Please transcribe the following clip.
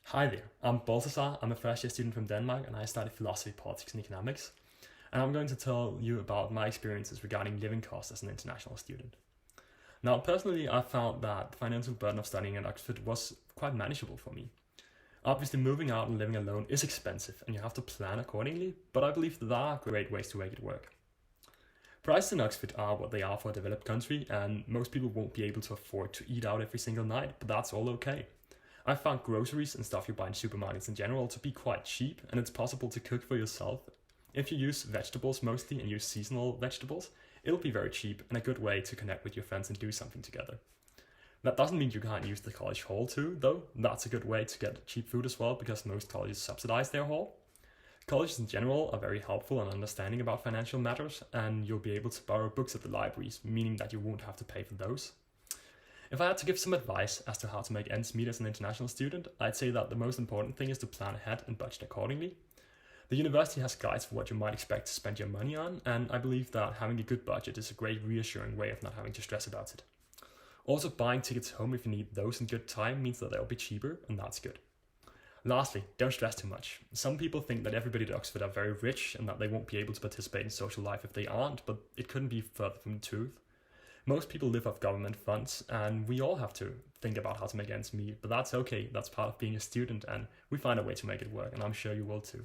Hi there, I'm Balthasar. I'm a first year student from Denmark and I study philosophy, politics, and economics. And I'm going to tell you about my experiences regarding living costs as an international student. Now, personally, I found that the financial burden of studying at Oxford was quite manageable for me. Obviously, moving out and living alone is expensive and you have to plan accordingly, but I believe there are great ways to make it work. Prices in Oxford are what they are for a developed country, and most people won't be able to afford to eat out every single night, but that's all okay. I found groceries and stuff you buy in supermarkets in general to be quite cheap, and it's possible to cook for yourself. If you use vegetables mostly and use seasonal vegetables, it'll be very cheap and a good way to connect with your friends and do something together. That doesn't mean you can't use the college hall too, though. That's a good way to get cheap food as well because most colleges subsidize their hall. Colleges in general are very helpful and understanding about financial matters, and you'll be able to borrow books at the libraries, meaning that you won't have to pay for those. If I had to give some advice as to how to make ends meet as an international student, I'd say that the most important thing is to plan ahead and budget accordingly. The university has guides for what you might expect to spend your money on, and I believe that having a good budget is a great reassuring way of not having to stress about it. Also, buying tickets home if you need those in good time means that they'll be cheaper, and that's good. Lastly, don't stress too much. Some people think that everybody at Oxford are very rich and that they won't be able to participate in social life if they aren't, but it couldn't be further from the truth. Most people live off government funds, and we all have to think about how to make ends meet, but that's okay. That's part of being a student, and we find a way to make it work, and I'm sure you will too.